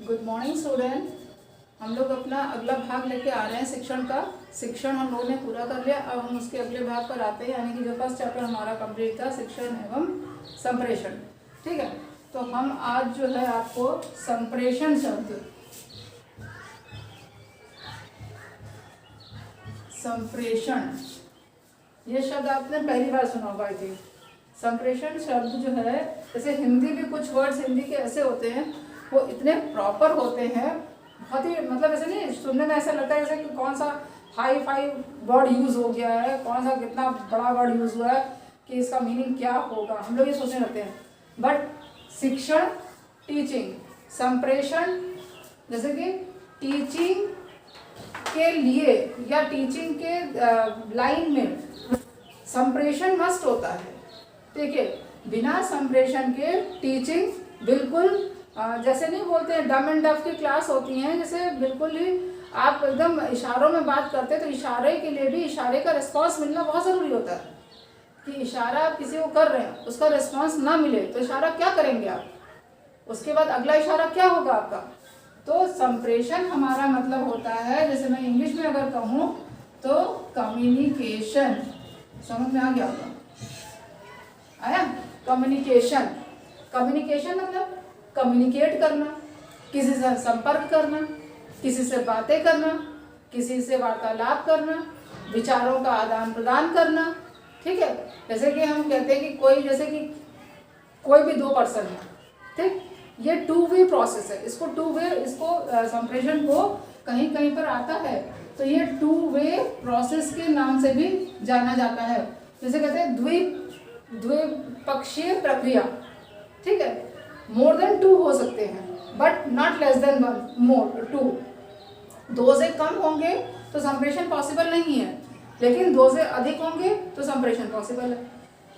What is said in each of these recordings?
Good morning student. हम लोग अपना अगला भाग लेके आ रहे हैं शिक्षण का। शिक्षण हम लोगों ने पूरा कर लिया। अब हम उसके अगले भाग पर आते हैं, यानी कि जो फर्स्ट चैप्टर हमारा कंप्लीट था, शिक्षण एवं संप्रेषण। ठीक है, तो हम आज जो है आपको संप्रेषण शब्द, संप्रेषण, ये शब्द आपने पहली बार सुना होगा। आई थिंक संप्रेषण शब्द जो है, जैसे हिंदी भी कुछ वर्ड्स हिंदी के ऐसे होते हैं, वो इतने प्रॉपर होते हैं, बहुत ही मतलब ऐसे नहीं सुनने में ऐसा लगता है जैसे कि कौन सा हाई फाई वर्ड यूज़ हो गया है, कौन सा कितना बड़ा वर्ड यूज़ हुआ है कि इसका मीनिंग क्या होगा, हम लोग ये सोचने लगते हैं। बट शिक्षण, टीचिंग, संप्रेषण, जैसे कि टीचिंग के लिए या टीचिंग के लाइन में संप्रेषण मस्ट होता है। ठीक है, बिना संप्रेषण के टीचिंग बिल्कुल जैसे नहीं बोलते हैं डम एंड डफ की क्लास होती हैं, जैसे बिल्कुल ही आप एकदम इशारों में बात करते हैं, तो इशारे के लिए भी इशारे का रिस्पांस मिलना बहुत ज़रूरी होता है। कि इशारा आप किसी को कर रहे हैं, उसका रिस्पांस ना मिले तो इशारा क्या करेंगे आप, उसके बाद अगला इशारा क्या होगा आपका। तो संप्रेषण हमारा मतलब होता है, जैसे मैं इंग्लिश में अगर कहूँ तो कम्युनिकेशन। समझ में आ गया होगा, आया? कम्युनिकेशन, कम्युनिकेशन मतलब कम्युनिकेट करना, किसी से संपर्क करना, किसी से बातें करना, किसी से वार्तालाप करना, विचारों का आदान प्रदान करना। ठीक है, जैसे कि हम कहते हैं कि कोई, जैसे कि कोई भी दो पर्सन है, ठीक, ये टू वे प्रोसेस है। इसको टू वे, इसको संप्रेषण को कहीं कहीं पर आता है तो ये टू वे प्रोसेस के नाम से भी जाना जाता है। जैसे कहते हैं द्विपक्षीय प्रक्रिया। ठीक है, मोर देन टू हो सकते हैं but not less than one, more two. दो से कम होंगे तो संप्रेषण पॉसिबल नहीं है, लेकिन दो से अधिक होंगे तो संप्रेषण पॉसिबल है।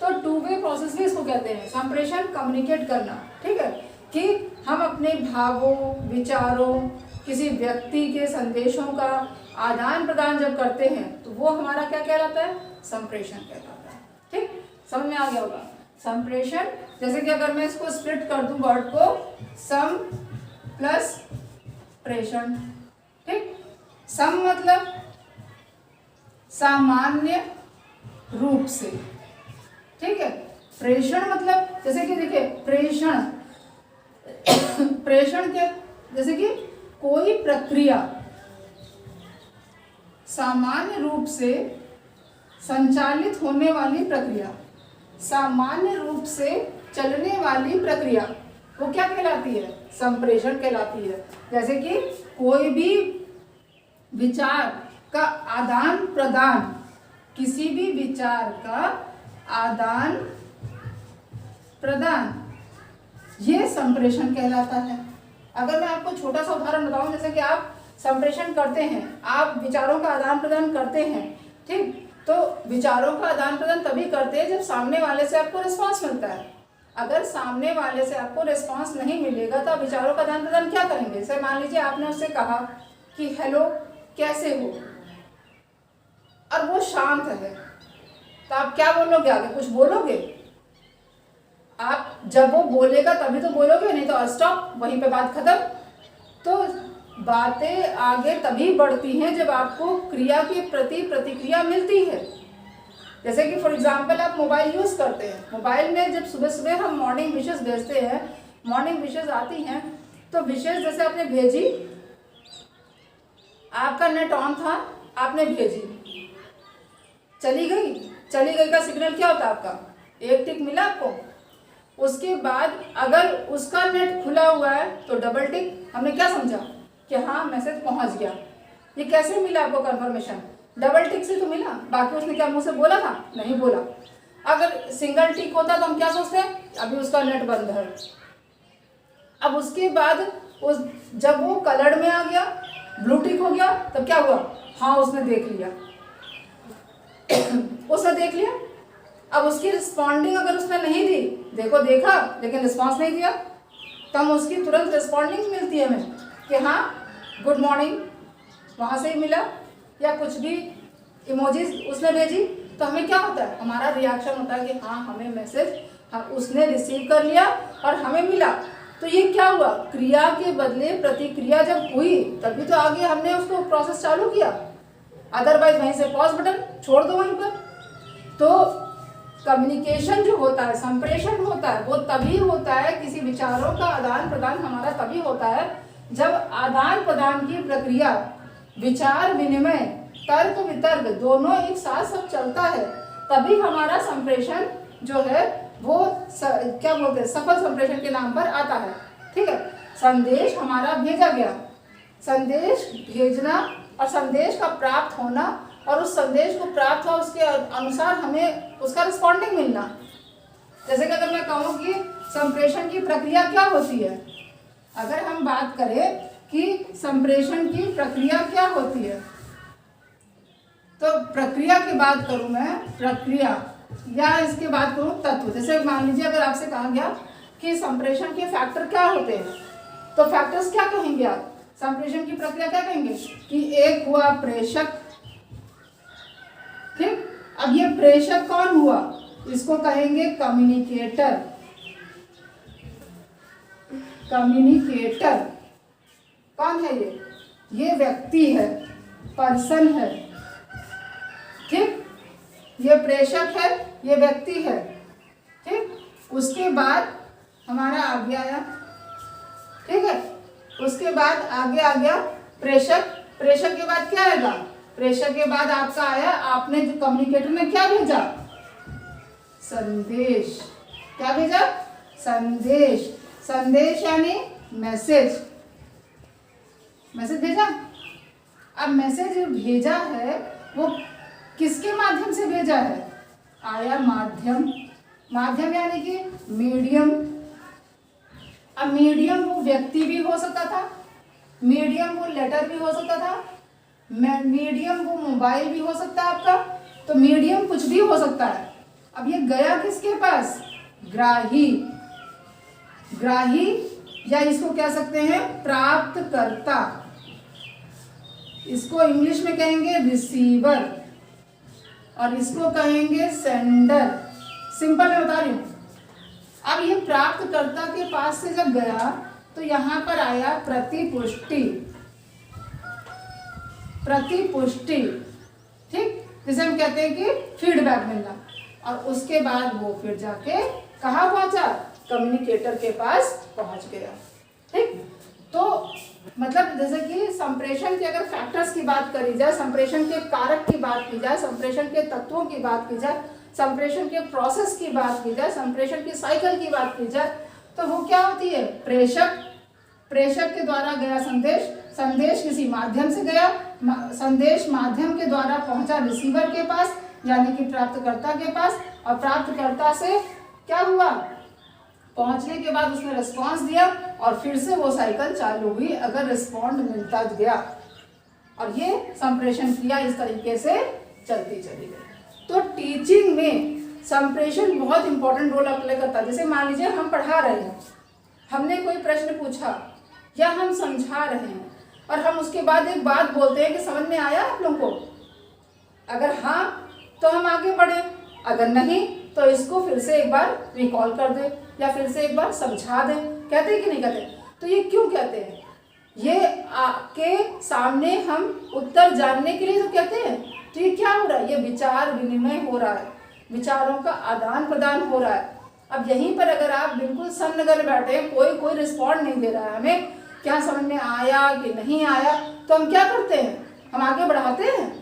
तो टू वे प्रोसेस भी इसको कहते हैं, संप्रेषण, कम्युनिकेट करना। ठीक है, कि हम अपने भावों, विचारों, किसी व्यक्ति के संदेशों का आदान प्रदान जब करते हैं तो वो हमारा क्या कहलाता है, संप्रेषण कहलाता है। ठीक, समझ में आ गया होगा। संप्रेषण, जैसे कि अगर मैं इसको स्प्लिट कर दूं वर्ड को, सम प्लस प्रेषण। ठीक, सम मतलब सामान्य रूप से, ठीक है। प्रेषण मतलब जैसे कि देखिए प्रेषण, प्रेषण के जैसे कि कोई प्रक्रिया सामान्य रूप से संचालित होने वाली प्रक्रिया, सामान्य रूप से चलने वाली प्रक्रिया, वो क्या कहलाती है, संप्रेषण कहलाती है। जैसे कि कोई भी विचार का आदान प्रदान, किसी भी विचार का आदान प्रदान, ये संप्रेषण कहलाता है। अगर मैं आपको छोटा सा उदाहरण बताऊं, जैसे कि आप संप्रेषण करते हैं, आप विचारों का आदान प्रदान करते हैं, ठीक, तो विचारों का आदान प्रदान तभी करते हैं जब सामने वाले से आपको रिस्पांस मिलता है। अगर सामने वाले से आपको रिस्पांस नहीं मिलेगा तो आप विचारों का आदान प्रदान क्या करेंगे। जैसे मान लीजिए आपने उससे कहा कि हेलो कैसे हो, और वो शांत है, तो आप क्या बोलोगे, आगे कुछ बोलोगे? आप जब वो बोलेगा तभी तो बोलोगे, नहीं तो स्टॉप, वहीं पे बात खत्म। तो बातें आगे तभी बढ़ती हैं जब आपको क्रिया के प्रति प्रतिक्रिया मिलती है। जैसे कि फॉर एग्जांपल आप मोबाइल यूज़ करते हैं, मोबाइल में जब सुबह सुबह हम मॉर्निंग विशेस भेजते हैं, मॉर्निंग विशेस आती हैं, तो विशेस जैसे आपने भेजी, आपका नेट ऑन था, आपने भेजी, चली गई, चली गई का सिग्नल क्या होता है आपका, एक टिक मिला आपको। उसके बाद अगर उसका नेट खुला हुआ है तो डबल टिक, हमने क्या समझा कि हाँ मैसेज पहुंच गया। ये कैसे मिला आपको कंफर्मेशन, डबल टिक से तो मिला, बाकी उसने क्या मुंह से बोला था, नहीं बोला। अगर सिंगल टिक होता तो हम क्या सोचते हैं, अभी उसका नेट बंद है। अब उसके बाद उस जब वो कलर्ड में आ गया, ब्लू टिक हो गया, तब क्या हुआ, हाँ उसने देख लिया, उसने देख लिया। अब उसकी रिस्पॉन्डिंग अगर उसने नहीं दी, देखो देखा लेकिन रिस्पॉन्स नहीं दिया, तो हम उसकी तुरंत रिस्पॉन्डिंग मिलती है हमें कि हाँ गुड मॉर्निंग, वहाँ से ही मिला, या कुछ भी इमोजीज उसने भेजी, तो हमें क्या होता है, हमारा रिएक्शन होता है कि हाँ हमें मैसेज, हाँ उसने रिसीव कर लिया और हमें मिला। तो ये क्या हुआ, क्रिया के बदले प्रतिक्रिया जब हुई तभी तो आगे हमने उसको प्रोसेस चालू किया, अदरवाइज वहीं से पॉज बटन छोड़ दो वहीं पर। तो कम्युनिकेशन जो होता है, संप्रेषण होता है, वो तभी होता है, किसी विचारों का आदान प्रदान हमारा तभी होता है जब आदान प्रदान की प्रक्रिया, विचार विनिमय, तर्क वितर्क दोनों एक साथ सब चलता है, तभी हमारा संप्रेषण जो है वो क्या बोलते हैं, सफल संप्रेषण के नाम पर आता है। ठीक है, संदेश हमारा भेजा गया, संदेश भेजना और संदेश का प्राप्त होना, और उस संदेश को प्राप्त हुआ उसके अनुसार हमें उसका रिस्पॉन्डिंग मिलना। जैसे कि अगर मैं कहूँ कि संप्रेषण की प्रक्रिया क्या होती है, अगर हम बात करें कि संप्रेषण की प्रक्रिया क्या होती है, तो प्रक्रिया की बात करूँ मैं, प्रक्रिया या इसके बात करूँ तत्व। जैसे मान लीजिए अगर आपसे कहा गया कि संप्रेषण के फैक्टर क्या होते हैं, तो फैक्टर्स क्या कहेंगे आप, संप्रेषण की प्रक्रिया क्या कहेंगे कि एक हुआ प्रेषक। ठीक, अब ये प्रेषक कौन हुआ, इसको कहेंगे कम्युनिकेटर। कम्युनिकेटर कौन है, ये व्यक्ति है, पर्सन है। ठीक, ये प्रेषक है, ये व्यक्ति है। ठीक, उसके बाद हमारा आगे आया, ठीक है, उसके बाद आगे आ गया प्रेषक। प्रेषक के बाद क्या आएगा, प्रेषक के बाद आपका आया, आपने जो कम्युनिकेटर ने क्या भेजा, संदेश। क्या भेजा, संदेश। संदेश यानी मैसेज, मैसेज भेजा। अब मैसेज भेजा है वो किसके माध्यम से भेजा है, आया माध्यम। माध्यम यानी कि मीडियम। अब मीडियम वो व्यक्ति भी हो सकता था, मीडियम वो लेटर भी हो सकता था, मीडियम वो मोबाइल भी हो सकता है आपका, तो मीडियम कुछ भी हो सकता है। अब ये गया किसके पास, ग्राही। ग्राही या इसको कह सकते हैं प्राप्तकर्ता, इसको इंग्लिश में कहेंगे रिसीवर और इसको कहेंगे सेंडर। सिंपल मैं बता रही हूँ। अब ये प्राप्तकर्ता के पास से जब गया तो यहाँ पर आया प्रतिपुष्टि। प्रतिपुष्टि, ठीक, जिसे हम कहते हैं कि फीडबैक मिलना। और उसके बाद वो फिर जाके कहाँ पहुंचा, कम्युनिकेटर के पास पहुंच गया। ठीक, तो मतलब जैसे कि संप्रेषण के अगर फैक्टर्स की बात करी जाए, संप्रेषण के कारक की बात की जाए, संप्रेषण के तत्वों की बात की जाए, संप्रेषण के प्रोसेस की बात की जाए, संप्रेषण की साइकिल की बात की जाए, तो वो क्या होती है, प्रेषक। प्रेषक के द्वारा गया संदेश, संदेश किसी माध्यम से गया, संदेश माध्यम के द्वारा पहुंचा रिसीवर के पास यानी कि प्राप्तकर्ता के पास, और प्राप्तकर्ता से क्या हुआ, पहुंचने के बाद उसने रिस्पांस दिया और फिर से वो साइकिल चालू हुई अगर रिस्पॉन्ड मिलता गया। और ये संप्रेषण क्रिया इस तरीके से चलती चली गई। तो टीचिंग में संप्रेषण बहुत इंपॉर्टेंट रोल प्ले करता है। जैसे मान लीजिए हम पढ़ा रहे हैं, हमने कोई प्रश्न पूछा या हम समझा रहे हैं और हम उसके बाद एक बात बोलते हैं कि समझ में आया आप लोगों को, अगर हाँ तो हम आगे बढ़े, अगर नहीं तो इसको फिर से एक बार रिकॉल कर दे या फिर से एक बार समझा दें। कहते हैं कि नहीं कहते? तो ये क्यों कहते हैं, ये आपके सामने हम उत्तर जानने के लिए तो कहते हैं। तो ये क्या हो रहा है, ये विचार विनिमय हो रहा है, विचारों का आदान प्रदान हो रहा है। अब यहीं पर अगर आप बिल्कुल सन्न कर बैठे, कोई रिस्पॉन्ड नहीं दे रहा है हमें, क्या समझ में आया कि नहीं आया, तो हम क्या करते हैं, हम आगे बढ़ाते हैं,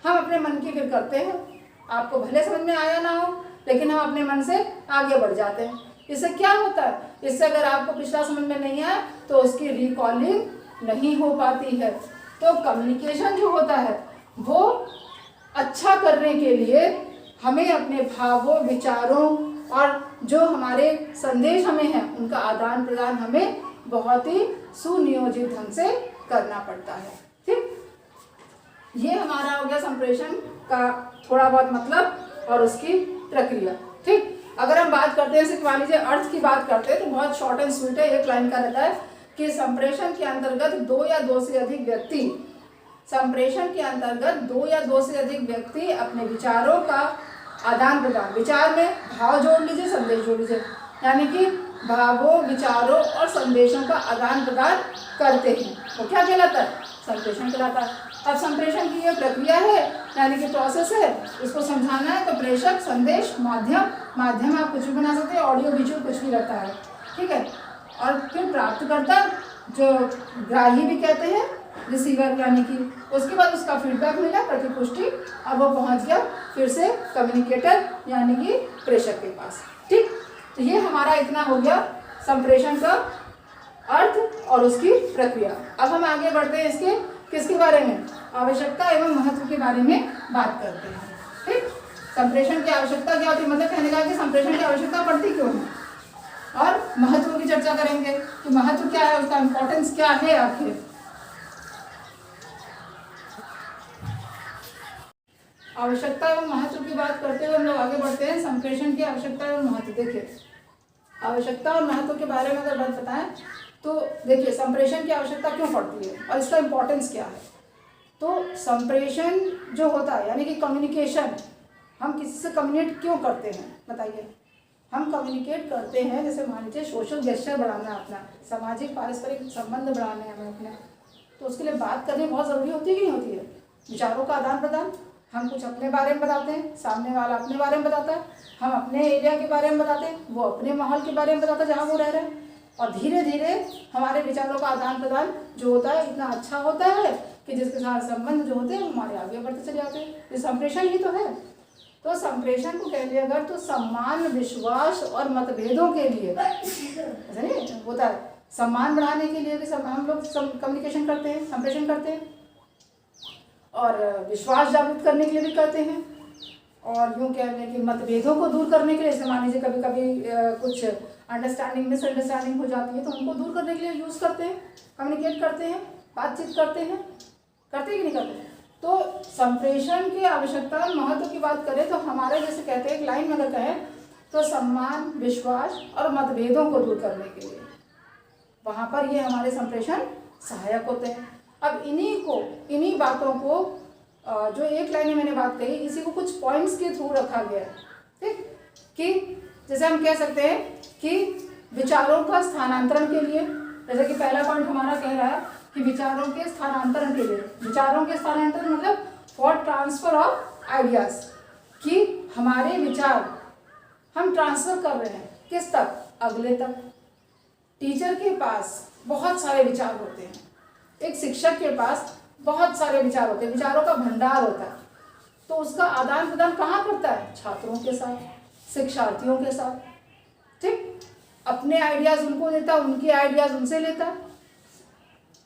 हम अपने मन की फिर करते हैं। आपको भले समझ में आया ना हो लेकिन हम अपने मन से आगे बढ़ जाते हैं। इससे क्या होता है, इससे अगर आपको पिछला समझ में नहीं आया तो उसकी रिकॉलिंग नहीं हो पाती है। तो कम्युनिकेशन जो होता है वो अच्छा करने के लिए हमें अपने भावों, विचारों और जो हमारे संदेश हमें हैं उनका आदान प्रदान हमें बहुत ही सुनियोजित ढंग से करना पड़ता है। ठीक, ये हमारा हो गया संप्रेषण का थोड़ा बहुत मतलब और उसकी प्रक्रिया। ठीक, अगर हम बात करते हैं, मान लीजिए अर्थ की बात करते हैं तो बहुत शॉर्ट एंड स्वीट है, एक लाइन का रहता है कि संप्रेषण के अंतर्गत दो या दो से अधिक व्यक्ति, संप्रेषण के अंतर्गत दो या दो से अधिक व्यक्ति अपने विचारों का आदान प्रदान, विचार में भाव जोड़ लीजिए, संदेश जोड़ लीजिए, यानी कि भावों, विचारों और संदेशों का आदान प्रदान करते हैं, वो क्या कहलाता है? संप्रेषण कहलाता है। अब संप्रेषण की ये प्रक्रिया है, यानी कि प्रोसेस है, इसको समझाना है तो प्रेषक, संदेश, माध्यम आप कुछ भी बना सकते हैं, ऑडियो विजुअल कुछ भी रहता है, ठीक है। और फिर प्राप्तकर्ता, जो ग्राही भी कहते हैं, रिसीवर, यानी कि उसके बाद उसका फीडबैक मिला, प्रतिपुष्टि, और वो पहुंच गया फिर से कम्युनिकेटर यानी कि प्रेषक के पास, ठीक। तो ये हमारा इतना हो गया संप्रेषण का अर्थ और उसकी प्रक्रिया। अब हम आगे बढ़ते हैं इसके किसके बारे में? आवश्यकता एवं महत्व के बारे में बात करते हैं, ठीक। संप्रेषण की आवश्यकता क्या होती है, मतलब कहने का कि संप्रेषण की आवश्यकता पड़ती क्यों है, और महत्व की चर्चा करेंगे कि महत्व क्या है, उसका इंपॉर्टेंस क्या है आखिर। आवश्यकता एवं महत्व की बात करते हुए हम लोग आगे बढ़ते हैं। संप्रेषण की आवश्यकता एवं महत्व, देखिए आवश्यकता और महत्व के बारे में अगर बात बताएं तो देखिए संप्रेषण की आवश्यकता क्यों पड़ती है और इसका इम्पोर्टेंस क्या है। तो संप्रेषण जो होता है यानी कि कम्युनिकेशन, हम किसी से कम्युनिकेट क्यों करते हैं बताइए? हम कम्युनिकेट करते हैं जैसे मान लीजिए सोशल गेस्चर बढ़ाना है अपना, सामाजिक पारस्परिक संबंध बढ़ाने हैं हमें अपने, तो उसके लिए बात करनी बहुत ज़रूरी होती है कि नहीं होती है? विचारों का आदान प्रदान, हम कुछ अपने बारे में बताते हैं, सामने वाला अपने बारे में बताता है, हम अपने एरिया के बारे में बताते हैं, वो अपने माहौल के बारे में बताता है जहाँ वो रह रहे हैं, और धीरे धीरे हमारे विचारों का आदान प्रदान जो होता है इतना अच्छा होता है कि जिसके साथ संबंध जो होते हैं हमारे आगे बढ़ते चले जाते हैं। ये संप्रेषण ही तो है। तो संप्रेषण को कह लिया अगर तो सम्मान, विश्वास और मतभेदों के लिए, ऐसा नहीं होता है, सम्मान बढ़ाने के लिए भी हम लोग कम्युनिकेशन करते हैं, संप्रेषण करते हैं, और विश्वास जागृत करने के लिए भी करते हैं, और यूँ कहने कि मतभेदों को दूर करने के लिए, जैसे मान लीजिए कभी कभी कुछ अंडरस्टैंडिंग मिसअंडरस्टैंडिंग हो जाती है तो उनको दूर करने के लिए यूज़ करते हैं, कम्युनिकेट करते हैं, बातचीत करते हैं, करते हैं कि नहीं करते? तो संप्रेषण की आवश्यकता और महत्व की बात करें तो हमारे जैसे कहते हैं एक लाइन में अगर कहें तो सम्मान, विश्वास और मतभेदों को दूर करने के लिए वहाँ पर ये हमारे संप्रेषण सहायक होते हैं। अब इन्हीं बातों को जो एक लाइन में मैंने बात कही, इसी को कुछ पॉइंट्स के थ्रू रखा गया है, ठीक। कि जैसे हम कह सकते हैं कि विचारों का स्थानांतरण के लिए, जैसे कि पहला पॉइंट हमारा कह रहा है कि विचारों के स्थानांतरण के लिए, विचारों के स्थानांतरण मतलब फॉर ट्रांसफर ऑफ आइडियाज, कि हमारे विचार हम ट्रांसफर कर रहे हैं किस तक? अगले तक। टीचर के पास बहुत सारे विचार होते हैं, एक शिक्षक के पास बहुत सारे विचार होते हैं, विचारों का भंडार होता है, तो उसका आदान प्रदान कहाँ करता है? छात्रों के साथ, शिक्षार्थियों के साथ, ठीक। अपने आइडियाज़ उनको देता, उनके आइडियाज़ उनसे लेता,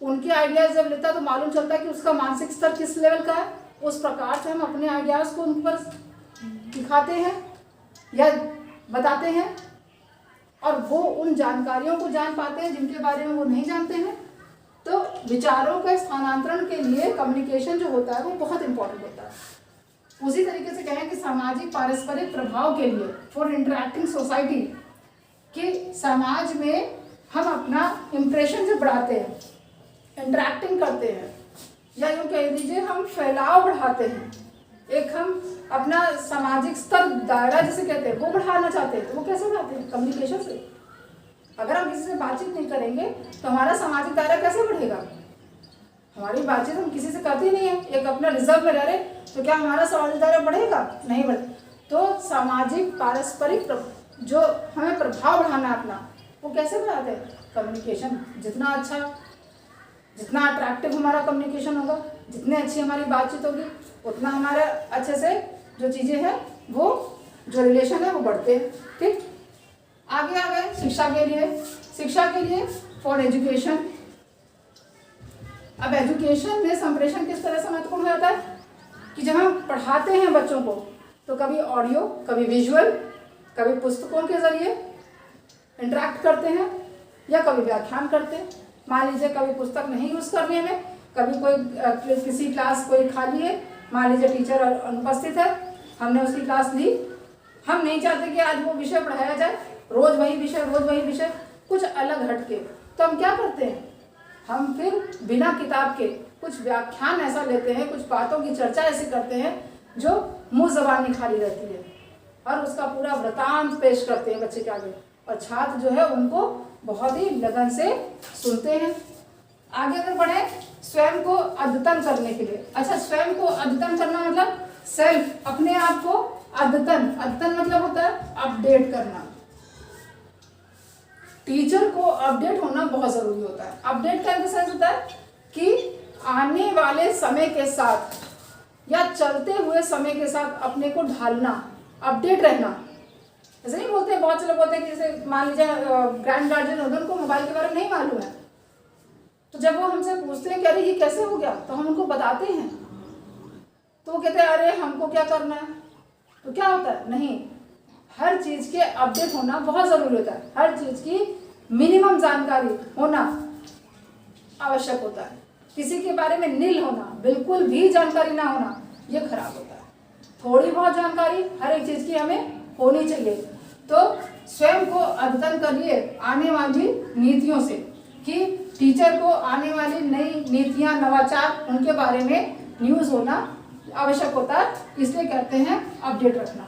उनके आइडियाज़ जब लेता तो मालूम चलता है कि उसका मानसिक स्तर किस लेवल का है, उस प्रकार से हम अपने आइडियाज़ को उन पर दिखाते हैं या बताते हैं, और वो उन जानकारियों को जान पाते हैं जिनके बारे में वो नहीं जानते हैं। तो विचारों के स्थानांतरण के लिए कम्युनिकेशन जो होता है वो बहुत इंपॉर्टेंट होता है। उसी तरीके से कहें कि सामाजिक पारस्परिक प्रभाव के लिए, फॉर इंटरैक्टिंग सोसाइटी, कि समाज में हम अपना इम्प्रेशन जो बढ़ाते हैं, इंटरैक्टिंग करते हैं, या यूँ कह दीजिए हम फैलाव बढ़ाते हैं, एक हम अपना सामाजिक स्तर, दायरा जिसे कहते हैं, वो बढ़ाना चाहते हैं, तो वो कैसे बढ़ाते हैं? कम्युनिकेशन से। अगर हम किसी से बातचीत नहीं करेंगे तो हमारा सामाजिक दायरा कैसे बढ़ेगा? हमारी बातचीत हम किसी से करते ही नहीं है, एक अपना रिजर्व में रह रहे, तो क्या हमारा सामाजिक दायरा बढ़ेगा? नहीं बढ़े। तो सामाजिक पारस्परिक जो हमें प्रभाव बढ़ाना अपना, वो कैसे बढ़ाते हैं? कम्युनिकेशन। जितना अच्छा, जितना अट्रैक्टिव हमारा कम्युनिकेशन होगा, जितनी अच्छी हमारी बातचीत होगी, उतना हमारा अच्छे से जो चीज़ें हैं वो जो रिलेशन है वो बढ़ते हैं, ठीक। आगे आ गए शिक्षा के लिए फॉर एजुकेशन। अब एजुकेशन में संप्रेषण किस तरह से महत्वपूर्ण हो जाता है कि जब हम पढ़ाते हैं बच्चों को तो कभी ऑडियो, कभी विजुअल, कभी पुस्तकों के जरिए इंटरेक्ट करते हैं, या कभी व्याख्यान करते हैं। मान लीजिए कभी पुस्तक नहीं यूज़ करनी है हमें, कभी कोई किसी क्लास कोई खाली है, मान लीजिए टीचर अनुपस्थित है, हमने उसकी क्लास ली, हम नहीं चाहते कि आज वो विषय पढ़ाया जाए, रोज़ वही विषय, कुछ अलग हटके, तो हम क्या करते हैं? हम फिर बिना किताब के कुछ व्याख्यान ऐसा लेते हैं, कुछ बातों की चर्चा ऐसी करते हैं जो मुँह ज़बानी खाली रहती है, और उसका पूरा वृतांत पेश करते हैं बच्चे के आगे, और छात्र जो है उनको बहुत ही लगन से सुनते हैं। आगे अगर बढ़े, स्वयं को अद्यतन करने के लिए। अच्छा, स्वयं को अद्यतन करना मतलब सेल्फ, अपने आप को अद्यतन, अद्यतन मतलब होता है अपडेट करना। टीचर को अपडेट होना बहुत जरूरी होता है। अपडेट का सेंस होता है कि आने वाले समय के साथ या चलते हुए समय के साथ अपने को ढालना, अपडेट रहना। ऐसे नहीं बोलते हैं, बहुत से लोग बोलते हैं कि जैसे मान लीजिए ग्रैंड गार्जियन होते हैं, उनको मोबाइल के बारे में नहीं मालूम है, तो जब वो हमसे पूछते हैं कि अरे ये कैसे हो गया, तो हम उनको बताते हैं, तो वो कहते हैं अरे हमको क्या करना है। तो क्या होता है, नहीं, हर चीज के अपडेट होना बहुत जरूरी होता है। हर चीज की मिनिमम जानकारी होना आवश्यक होता है। किसी के बारे में निल होना, बिल्कुल भी जानकारी ना होना, ये खराब होता है। थोड़ी बहुत जानकारी हर एक चीज की हमें होनी चाहिए। तो स्वयं को अद्यतन करिए आने वाली नीतियों से, कि टीचर को आने वाली नई नीतियां, नवाचार, उनके बारे में न्यूज़ होना आवश्यक होता है, इसलिए कहते हैं अपडेट रखना।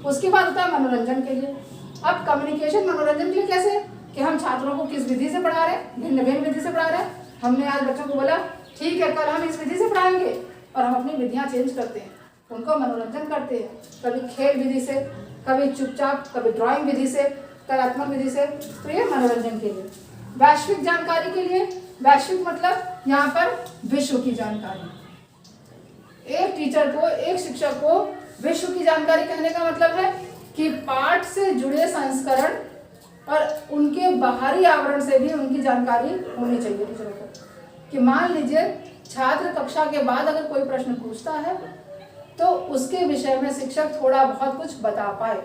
उसके बाद होता है मनोरंजन के लिए। अब कम्युनिकेशन मनोरंजन के लिए कैसे, कि हम छात्रों को किस विधि से पढ़ा रहे हैं, भिन्न भिन्न विधि से पढ़ा रहे हैं। हमने आज बच्चों को बोला ठीक है कल हम इस विधि से पढ़ाएंगे, और हम अपनी विधियाँ चेंज करते हैं, उनको मनोरंजन करते हैं। कभी खेल विधि से, कभी चुपचाप, कभी ड्राइंग विधि से, कलात्मक विधि से। तो ये मनोरंजन के लिए। वैश्विक जानकारी के लिए, वैश्विक मतलब यहाँ पर विश्व की जानकारी। एक टीचर को, एक शिक्षक को विश्व की जानकारी कहने का मतलब है कि पाठ से जुड़े संस्करण और उनके बाहरी आवरण से भी उनकी जानकारी होनी चाहिए टीचरों को। कि मान लीजिए छात्र कक्षा के बाद अगर कोई प्रश्न पूछता है तो उसके विषय में शिक्षक थोड़ा बहुत कुछ बता पाए,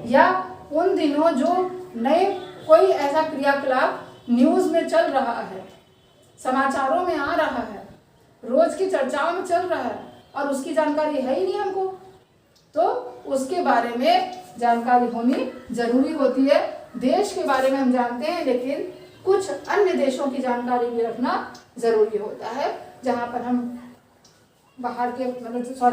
या उन दिनों जो नए कोई ऐसा क्रियाकलाप न्यूज़ में चल रहा है, समाचारों में आ रहा है, रोज की चर्चाओं में चल रहा है, और उसकी जानकारी है ही नहीं हमको, तो उसके बारे में जानकारी होनी जरूरी होती है। देश के बारे में हम जानते हैं, लेकिन कुछ अन्य देशों की जानकारी भी रखना जरूरी होता है, जहाँ पर हम बाहर के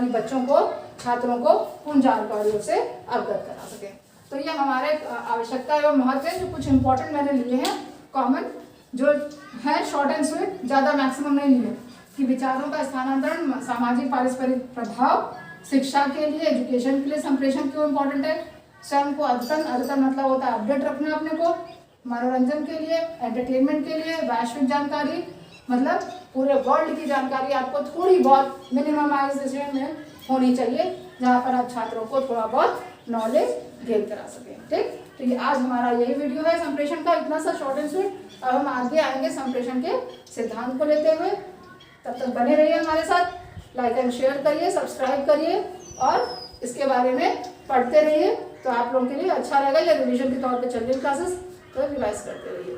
बच्चों को, छात्रों को उन जानकारियों से अवगत करा सकें। तो ये हमारे आवश्यकता एवं महत्व है। जो कुछ इंपॉर्टेंट मैंने लिए हैं कॉमन, जो है शॉर्ट एंड स्वीट, ज़्यादा मैक्सिमम नहीं लिए, कि विचारों का स्थानांतरण, सामाजिक पारस्परिक प्रभाव, शिक्षा के लिए, एजुकेशन के लिए संप्रेषण क्यों इम्पोर्टेंट है, स्वयं को अद्यतन, अद्यतन मतलब होता है अपडेट रखना अपने को, मनोरंजन के लिए, एंटरटेनमेंट के लिए, वैश्विक जानकारी मतलब पूरे वर्ल्ड की जानकारी आपको थोड़ी बहुत मिनिममाइजेशन में होनी चाहिए, जहाँ पर आप छात्रों को थोड़ा बहुत नॉलेज गेन करा सकें। ठीक, तो ये आज हमारा यही वीडियो है संप्रेषण का, इतना सा शॉर्ट एंड स्वीट। अब हम आगे आएंगे संप्रेषण के सिद्धांत को लेते हुए। तब तक बने रहिए हमारे साथ, लाइक एंड शेयर करिए, सब्सक्राइब करिए, और इसके बारे में पढ़ते रहिए, तो आप लोगों के लिए अच्छा रहेगा। या रिविजन के तौर पे चल रही क्लासेस, तो रिवाइज करते रहिए।